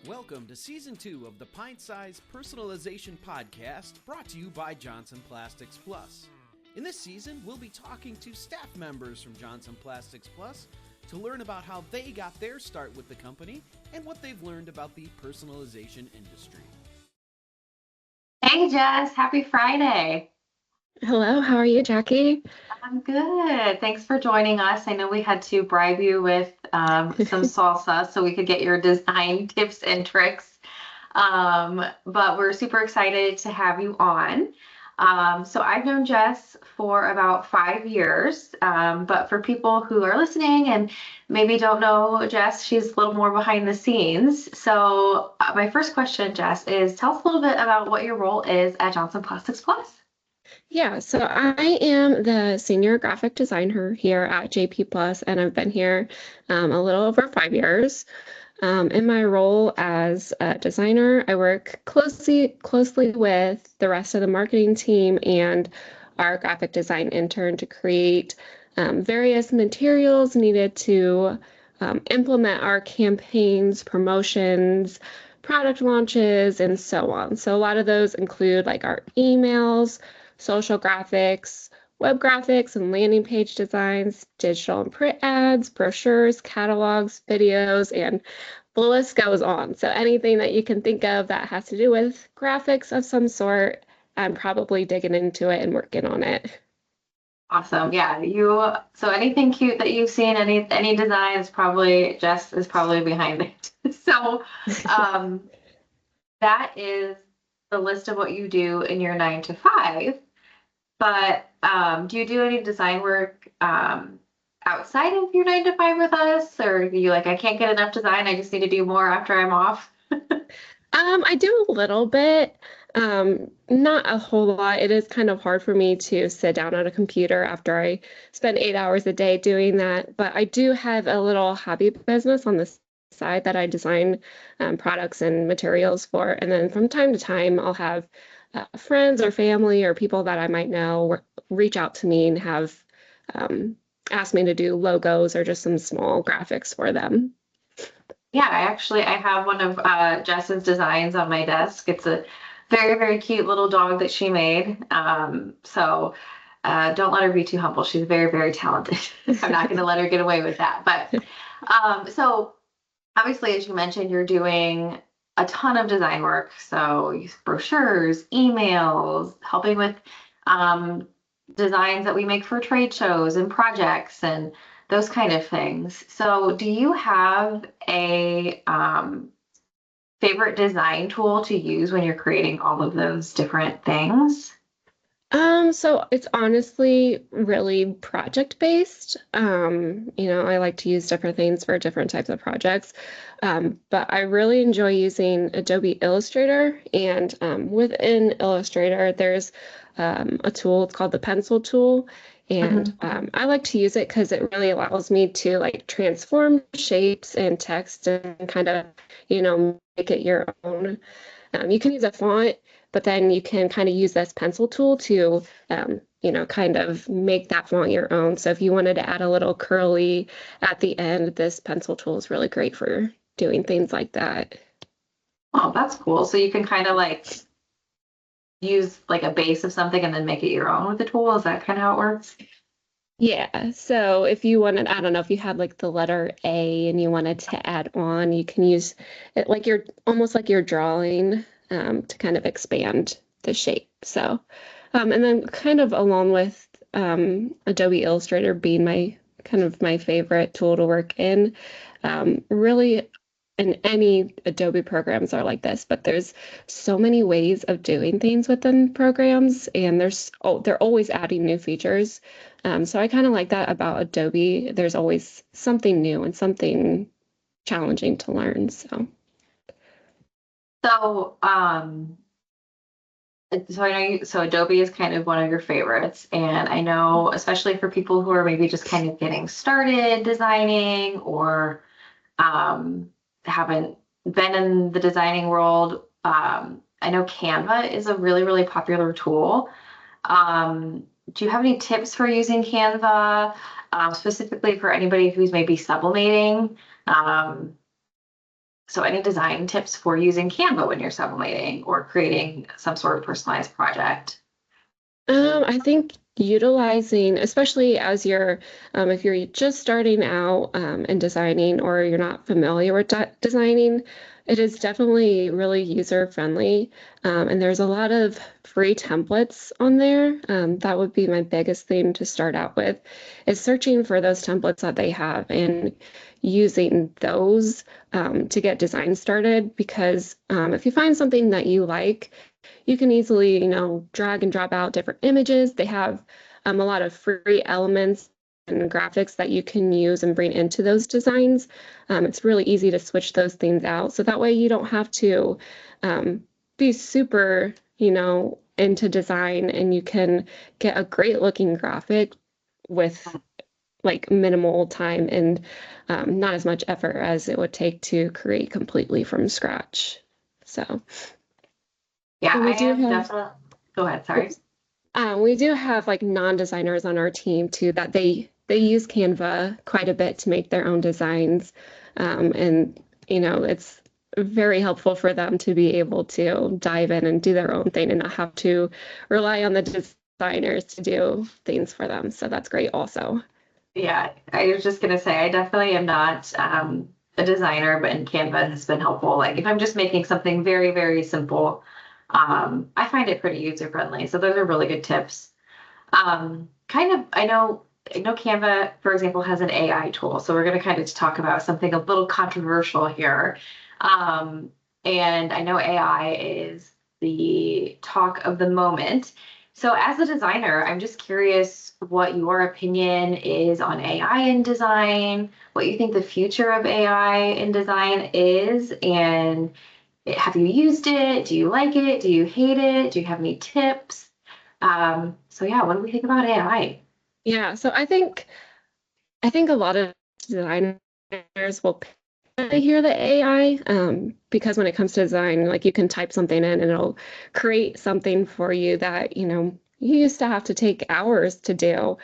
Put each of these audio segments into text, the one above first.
Welcome to Season 2 of the Pint Size Personalization Podcast, brought to you by Johnson Plastics Plus. In this season, we'll be talking to staff members from Johnson Plastics Plus to learn about how they got their start with the company and what they've learned about the personalization industry. Hey Jess, happy Friday. Hello, how are you, Jackie? I'm good. Thanks for joining us. I know we had to bribe you with some salsa so we could get your design tips and tricks. But we're super excited to have you on. So I've known Jess for about 5 years, but for people who are listening and maybe don't know Jess, she's a little more behind the scenes. So my first question, Jess, is tell us a little bit about what your role is at Johnson Plastics Plus. Yeah, so I am the senior graphic designer here at JP Plus, and I've been here a little over 5 years. In my role as a designer, I work closely with the rest of the marketing team and our graphic design intern to create various materials needed to implement our campaigns, promotions, product launches, and so on. So a lot of those include like our emails, social graphics, web graphics and landing page designs, digital and print ads, brochures, catalogs, videos, and the list goes on. So anything that you can think of that has to do with graphics of some sort, I'm probably digging into it and working on it. Awesome. Yeah, so anything cute that you've seen, any design is probably Jess is probably behind it. So um that is the list of what you do in your 9 to 5. But do you do any design work outside of your 9 to 5 with us? Or are you like, I can't get enough design, I just need to do more after I'm off? I do a little bit, not a whole lot. It is kind of hard for me to sit down at a computer after I spend 8 hours a day doing that. But I do have a little hobby business on the side that I design products and materials for. And then from time to time, I'll have friends or family or people that I might know reach out to me and have um, asked me to do logos or just some small graphics for them. Yeah, I have one of Jess's designs on my desk. It's a very, very cute little dog that she made. So don't let her be too humble. She's very, very talented. I'm not going to let her get away with that. But so obviously, as you mentioned, you're doing a ton of design work. So brochures, emails, helping with um, designs that we make for trade shows and projects and those kind of things. So do you have a favorite design tool to use when you're creating all of those different things? So it's honestly really project based. I like to use different things for different types of projects. But I really enjoy using Adobe Illustrator, and within Illustrator, there's a tool, it's called the pencil tool. And Mhm. I like to use it because it really allows me to like transform shapes and text and kind of, make it your own. You can use a font, but then you can kind of use this pencil tool to, kind of make that font your own. So if you wanted to add a little curly at the end, this pencil tool is really great for doing things like that. Oh, that's cool. So you can kind of like use like a base of something and then make it your own with the tool. Is that kind of how it works? Yeah, so if you wanted, I don't know, if you had like the letter A and you wanted to add on, you can use it like you're almost like you're drawing to kind of expand the shape. So, and then kind of along with Adobe Illustrator being my kind of my favorite tool to work in, really, and any Adobe programs are like this, but there's so many ways of doing things within programs, and they're always adding new features. So I kind of like that about Adobe. There's always something new and something challenging to learn. So So, so I know so Adobe is kind of one of your favorites, and I know especially for people who are maybe just kind of getting started designing or um, haven't been in the designing world. I know Canva is a really, really popular tool. Do you have any tips for using Canva, specifically for anybody who's maybe sublimating? Um, So any design tips for using Canva when you're sublimating or creating some sort of personalized project? I think utilizing, especially as you're, if you're just starting out in designing or you're not familiar with designing, it is definitely really user friendly. And there's a lot of free templates on there. That would be my biggest thing to start out with, is searching for those templates that they have and using those to get design started. Because if you find something that you like, you can easily, drag and drop out different images. They have a lot of free elements and graphics that you can use and bring into those designs. It's really easy to switch those things out. So that way you don't have to be super, into design, and you can get a great looking graphic with like minimal time and not as much effort as it would take to create completely from scratch. So. Yeah, And I we do am have, definitely. Go ahead. Sorry. we do have like non-designers on our team too, that they use Canva quite a bit to make their own designs. And it's very helpful for them to be able to dive in and do their own thing and not have to rely on the designers to do things for them. So that's great also. Yeah, I was just gonna say I definitely am not a designer, but in Canva has been helpful. Like if I'm just making something very, very simple, I find it pretty user friendly. So those are really good tips. Kind of, I know Canva, for example, has an AI tool. So we're gonna kind of talk about something a little controversial here. Um, and I know AI is the talk of the moment. So as a designer, I'm just curious what your opinion is on AI in design, what you think the future of AI in design is, and have you used it? Do you like it? Do you hate it? Do you have any tips? So yeah, what do we think about AI? Yeah, so I think a lot of designers will hear the AI, because when it comes to design, like you can type something in and it'll create something for you that, you used to have to take hours to do.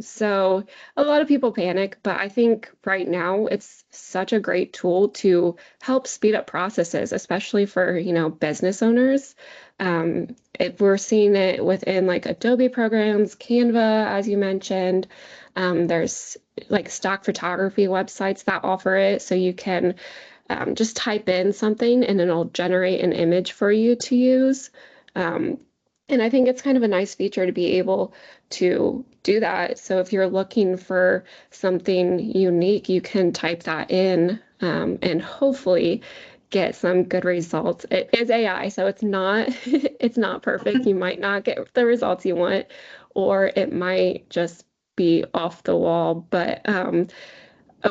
So a lot of people panic, but I think right now it's such a great tool to help speed up processes, especially for, business owners. If we're seeing it within like Adobe programs, Canva, as you mentioned, there's like stock photography websites that offer it. So you can just type in something and it'll generate an image for you to use. Um, and I think it's kind of a nice feature to be able to do that. So if you're looking for something unique, you can type that in, and hopefully get some good results. It is AI, so it's not it's not perfect. You might not get the results you want, or it might just be off the wall. But a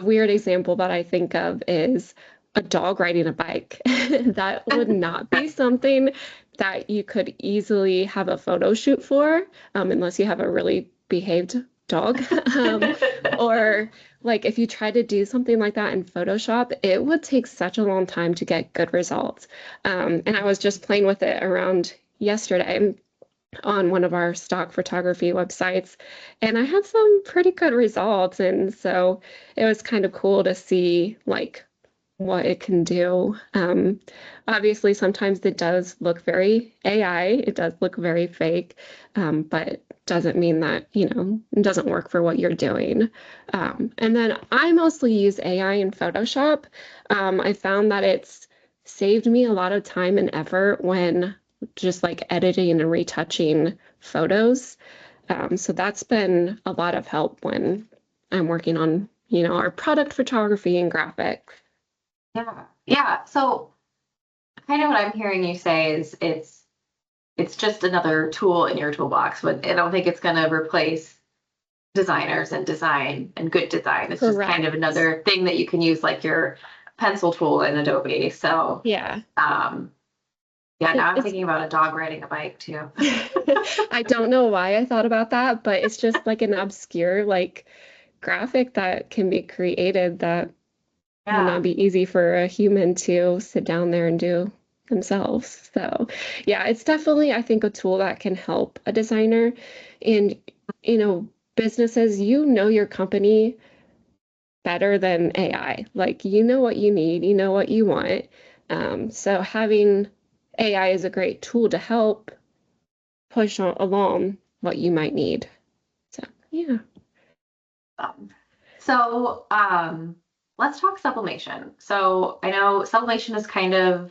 weird example that I think of is a dog riding a bike. That would not be something that you could easily have a photo shoot for, unless you have a really behaved dog. Or like if you try to do something like that in Photoshop, it would take such a long time to get good results. And I was just playing with it around yesterday on one of our stock photography websites, and I had some pretty good results. And so it was kind of cool to see like what it can do. Obviously, sometimes it does look very AI, it does look very fake, but doesn't mean that, it doesn't work for what you're doing. And then I mostly use AI in Photoshop. I found that it's saved me a lot of time and effort when just like editing and retouching photos. So that's been a lot of help when I'm working on, our product photography and graphics. Yeah. Yeah. So kind of what I'm hearing you say is it's just another tool in your toolbox, but I don't think it's going to replace designers and design and good design. It's just kind of Correct. another thing that you can use like your pencil tool in Adobe. So Yeah. yeah, now I'm It's thinking about a dog riding a bike too. I don't know why I thought about that, but it's just like an obscure like graphic that can be created that would Yeah. not be easy for a human to sit down there and do themselves. So, yeah, it's definitely, I think, a tool that can help a designer. And, businesses, your company better than AI. Like, you know what you need, you know what you want. So having AI is a great tool to help push along what you might need. So, yeah. Um, let's talk sublimation. So I know sublimation is near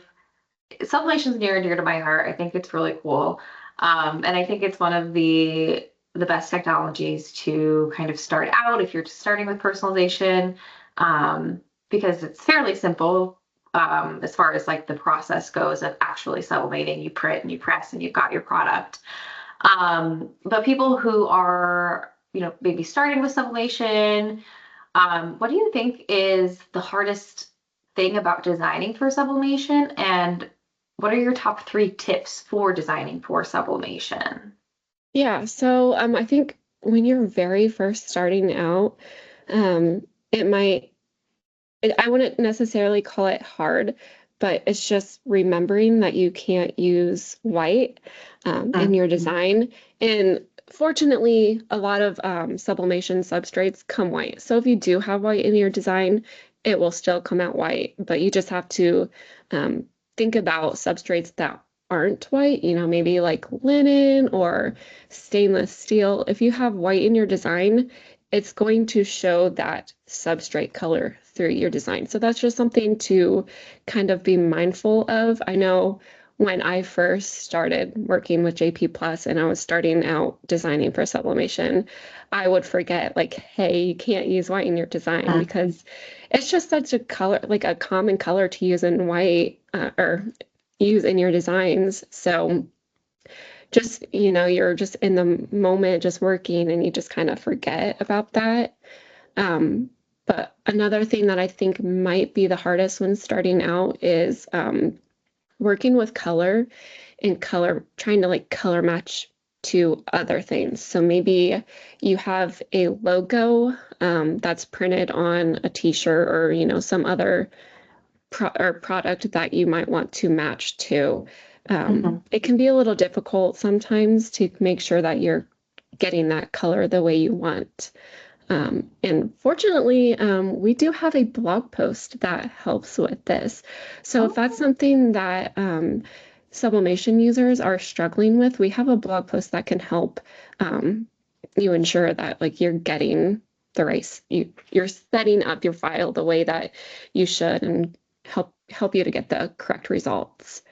and dear to my heart. I think it's really cool. And I think it's one of the best technologies to kind of start out if you're just starting with personalization, because it's fairly simple as far as like the process goes of actually sublimating. You print and you press and you've got your product. But people who are, maybe starting with sublimation, what do you think is the hardest thing about designing for sublimation? And what are your top 3 tips for designing for sublimation? Yeah, so I think when you're very first starting out, it might, I wouldn't necessarily call it hard, but it's just remembering that you can't use white in your design. And fortunately, a lot of sublimation substrates come white. So if you do have white in your design, it will still come out white, but you just have to um, think about substrates that aren't white, maybe like linen or stainless steel. If you have white in your design, it's going to show that substrate color through your design. So that's just something to kind of be mindful of. I know when I first started working with JP Plus and I was starting out designing for sublimation, I would forget like, hey, you can't use white in your design because it's just such a color, like a common color to use in white or use in your designs. So just, you're just in the moment, just working, and you just kind of forget about that. But another thing that I think might be the hardest when starting out is working with color and trying to like color match to other things. So maybe you have a logo that's printed on a t-shirt or, some other product that you might want to match to. It can be a little difficult sometimes to make sure that you're getting that color the way you want. And fortunately, we do have a blog post that helps with this. So if that's something that sublimation users are struggling with, we have a blog post that can help you ensure that like you're getting the right, you're setting up your file the way that you should and help you to get the correct results.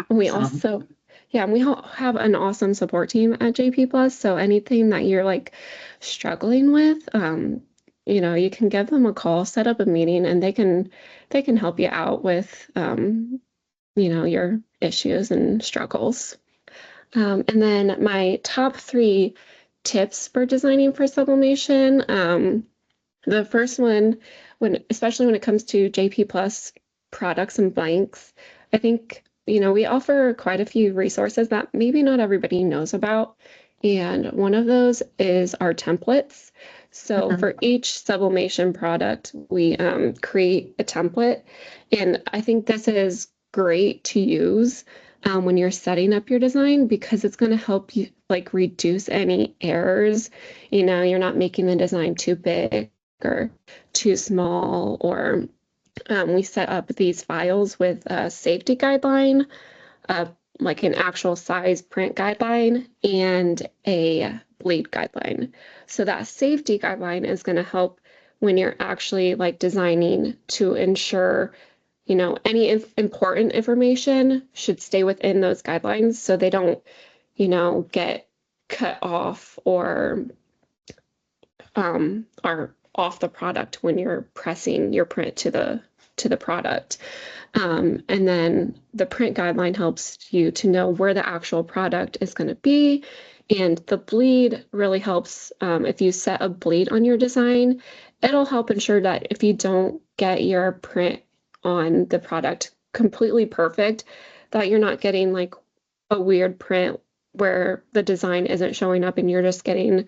We also, yeah, we have an awesome support team at JP Plus. So anything that you're like struggling with, you can give them a call, set up a meeting, and they can help you out with, your issues and struggles. And then my top 3 tips for designing for sublimation. The first one, especially when it comes to JP Plus products and blanks, I think, we offer quite a few resources that maybe not everybody knows about. And one of those is our templates. So for each sublimation product, we create a template. And I think this is great to use when you're setting up your design because it's going to help you like reduce any errors. You're not making the design too big or too small, or we set up these files with a safety guideline, like an actual size print guideline and a bleed guideline. So that safety guideline is going to help when you're actually like designing to ensure, any important information should stay within those guidelines so they don't, get cut off or are off the product when you're pressing your print to the product. And then the print guideline helps you to know where the actual product is going to be. And the bleed really helps if you set a bleed on your design, it'll help ensure that if you don't get your print on the product completely perfect, that you're not getting like a weird print where the design isn't showing up and you're just getting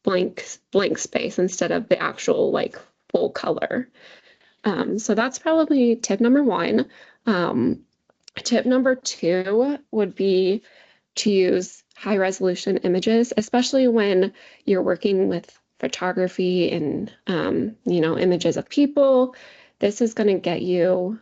blank space instead of the actual like full color. So that's probably tip number 1. Tip number 2 would be to use high resolution images, especially when you're working with photography and, images of people, this is going to get you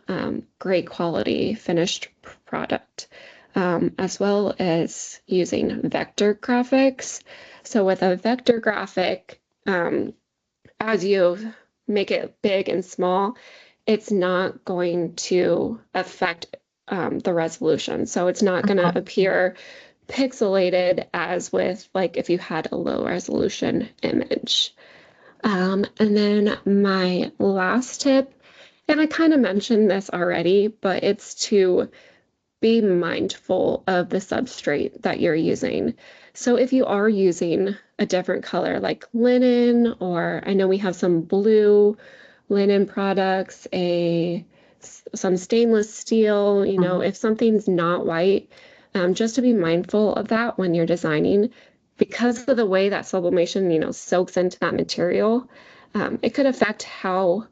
great quality finished product, as well as using vector graphics. So with a vector graphic, as you make it big and small, it's not going to affect the resolution. So it's not going to appear pixelated as with like if you had a low resolution image. And then my last tip, and I kind of mentioned this already, but it's to be mindful of the substrate that you're using. So if you are using a different color like linen, or I know we have some blue linen products, some stainless steel, if something's not white, just to be mindful of that when you're designing, because of the way that sublimation, soaks into that material, it could affect how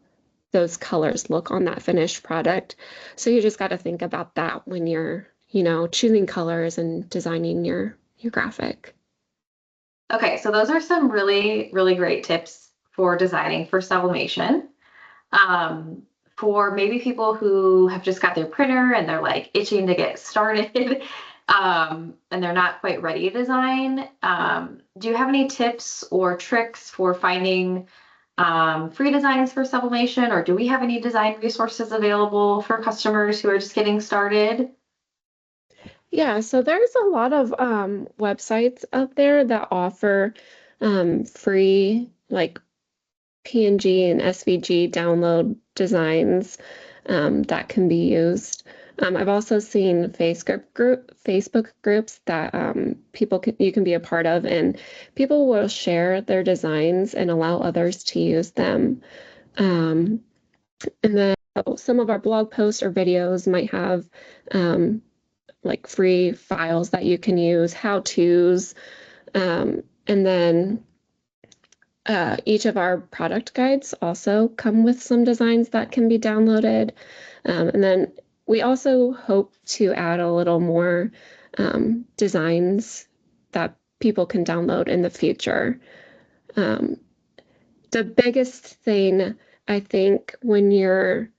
those colors look on that finished product. So you just got to think about that when you're, choosing colors and designing your graphic. Okay, so those are some really, really great tips for designing for sublimation. For maybe people who have just got their printer and they're like itching to get started, and they're not quite ready to design. Do you have any tips or tricks for finding free designs for sublimation, or do we have any design resources available for customers who are just getting started? Yeah, so there's a lot of websites out there that offer free like PNG and SVG download designs that can be used. I've also seen Facebook groups that you can be a part of, and people will share their designs and allow others to use them. And then some of our blog posts or videos might have like free files that you can use, how-tos, and then each of our product guides also come with some designs that can be downloaded. And then we also hope to add a little more designs that people can download in the future. The biggest thing, I think, when you're,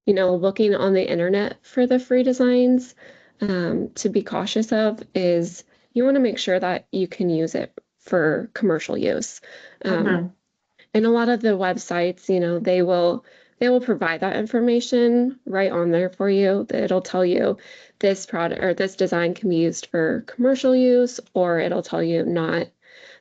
looking on the internet for the free designs, to be cautious of is you want to make sure that you can use it for commercial use. And a lot of the websites, they will provide that information right on there for you. It'll tell you this product or this design can be used for commercial use, or it'll tell you not.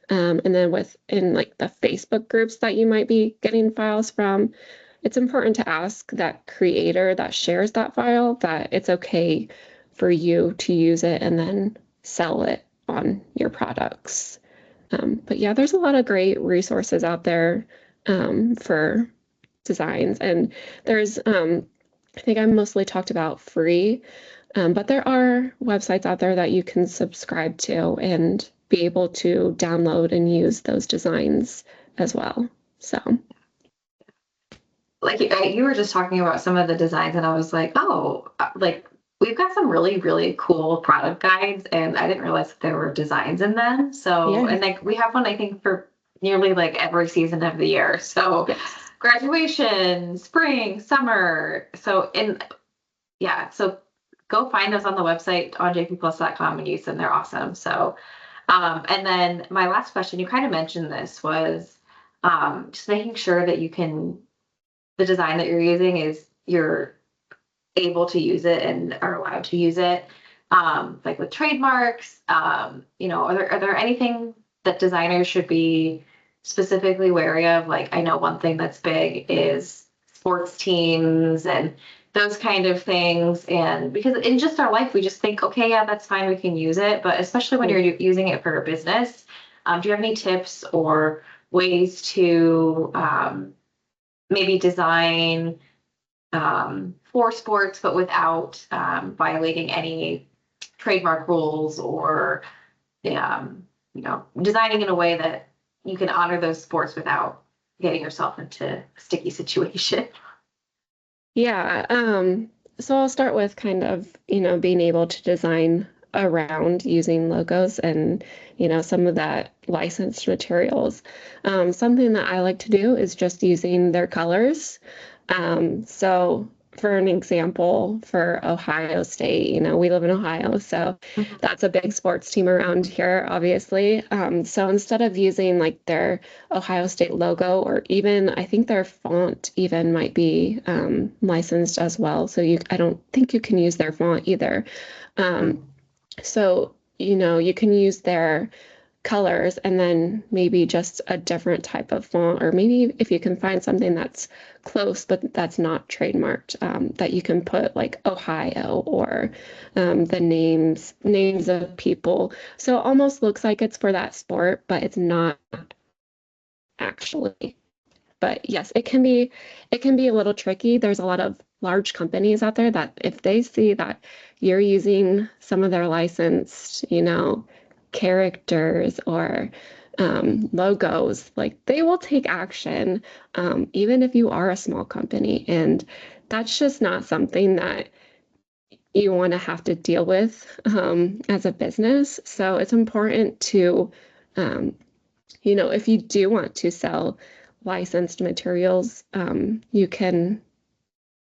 And then in like the Facebook groups that you might be getting files from, it's important to ask that creator that shares that file that it's okay for you to use it and then sell it on your products. But yeah, there's a lot of great resources out there for designs. And there's, I think I mostly talked about free, but there are websites out there that you can subscribe to and be able to download and use those designs as well. So. Like you were just talking about some of the designs, and I was like, oh, like we've got some really, really cool product guides, and I didn't realize that there were designs in them. So, Yeah. And like we have one, I think, for nearly like every season of the year. So, Yes. Graduation, spring, summer. So, so go find us on the website on jpplus.com and use them. They're awesome. So, and then my last question, you kind of mentioned this, was just making sure that the design that you're using you're able to use it and are allowed to use it. Like with trademarks, are there anything that designers should be specifically wary of? Like, I know one thing that's big is sports teams and those kind of things. And because in just our life, we just think, okay, yeah, that's fine, we can use it. But especially when you're using it for a business, do you have any tips or ways to maybe design for sports, but without violating any trademark rules, or designing in a way that you can honor those sports without getting yourself into a sticky situation? Yeah. So I'll start with kind of, being able to design around using logos and, some of that licensed materials. Something that I like to do is just using their colors. So for an example, for Ohio State, we live in Ohio, so Mhm. that's a big sports team around here, obviously. So instead of using like their Ohio State logo, or even I think their font even might be licensed as well. So I don't think you can use their font either. So, you can use their colors and then maybe just a different type of font, or maybe if you can find something that's close but that's not trademarked, that you can put like Ohio, or the names of people. So it almost looks like it's for that sport, but it's not actually. But yes, it can be a little tricky. There's a lot of large companies out there that if they see that you're using some of their licensed, characters or logos, like they will take action, even if you are a small company. And that's just not something that you want to have to deal with as a business. So it's important to, um, if you do want to sell licensed materials, you can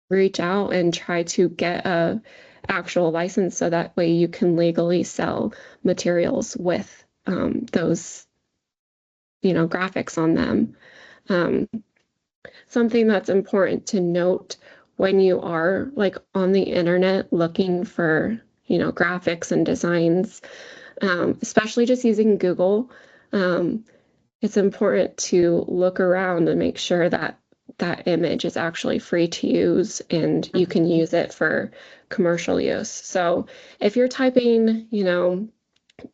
reach out and try to get a actual license so that way you can legally sell materials with those, graphics on them. Um, Something that's important to note when you are like on the internet looking for, graphics and designs, especially just using Google. It's important to look around and make sure that that image is actually free to use and you can use it for commercial use. So if you're typing,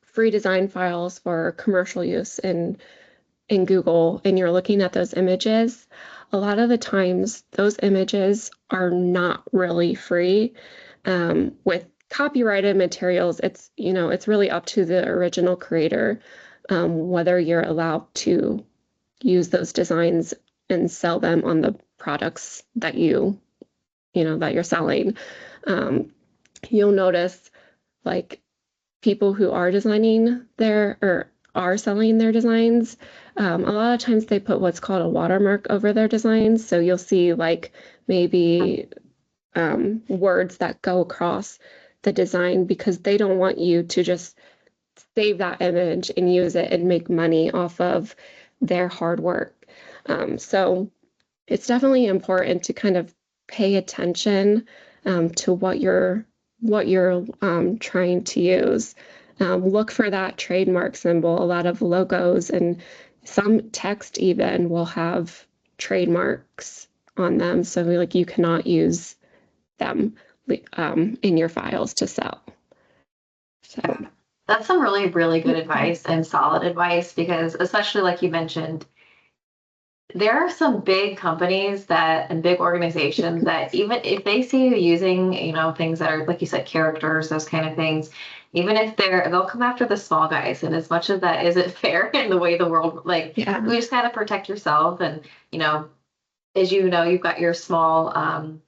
free design files for commercial use in Google and you're looking at those images, a lot of the times those images are not really free. With copyrighted materials, it's really up to the original creator, whether you're allowed to use those designs and sell them on the products that that you're selling. Um, you'll notice like people who are designing or are selling their designs, a lot of times they put what's called a watermark over their designs. So you'll see like maybe words that go across the design because they don't want you to just save that image and use it and make money off of their hard work. So it's definitely important to kind of pay attention to what you're trying to use. Look for that trademark symbol. A lot of logos and some text even will have trademarks on them, so like you cannot use them in your files to sell. So That's some really, really good advice and solid advice because, especially like you mentioned, there are some big companies that and big organizations that even if they see you using, things that are like you said, characters, those kind of things, even if they'll come after the small guys. And as much as that isn't fair in the way the world, like yeah, we just gotta protect yourself. And as you've got your small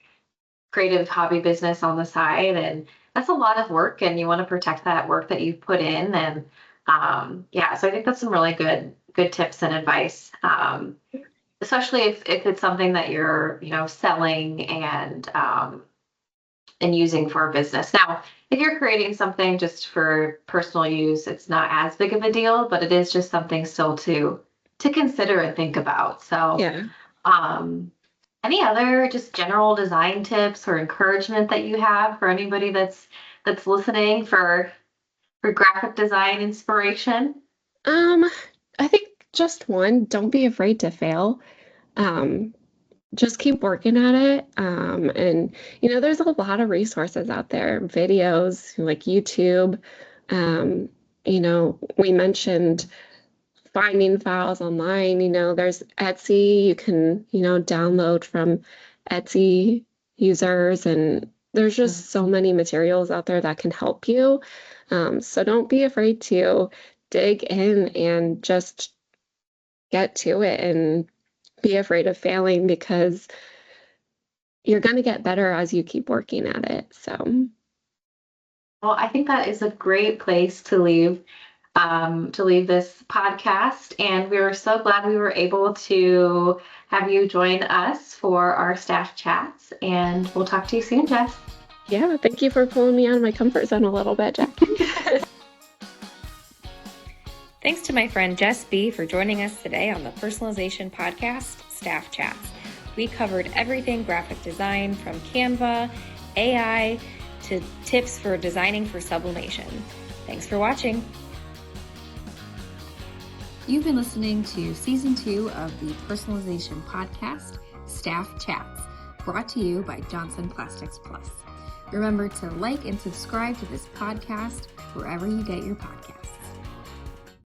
creative hobby business on the side, and that's a lot of work, and you want to protect that work that you've put in. And yeah, so I think that's some really good tips and advice. Especially if it's something that you're selling and using for a business. Now if you're creating something just for personal use, it's not as big of a deal, but it is just something still to consider and think about. So yeah. um any other just general design tips or encouragement that you have for anybody that's listening for graphic design inspiration? Um, I think just one, don't be afraid to fail. Um, just keep working at it. And there's a lot of resources out there, videos like YouTube. Um, we mentioned finding files online. There's Etsy. You can, download from Etsy users, and there's just so many materials out there that can help you. So don't be afraid to dig in and just get to it and be afraid of failing because you're going to get better as you keep working at it. So, Well, I think that is a great place to leave this podcast. And we were so glad we were able to have you join us for our staff chats. And we'll talk to you soon, Jess. Yeah, thank you for pulling me out of my comfort zone a little bit, Jackie. Thanks to my friend Jess B for joining us today on the Personalization Podcast Staff Chats. We covered everything graphic design, from Canva, AI, to tips for designing for sublimation. Thanks for watching. You've been listening to Season 2 of the Personalization Podcast, Staff Chats, brought to you by Johnson Plastics Plus. Remember to like and subscribe to this podcast wherever you get your podcasts.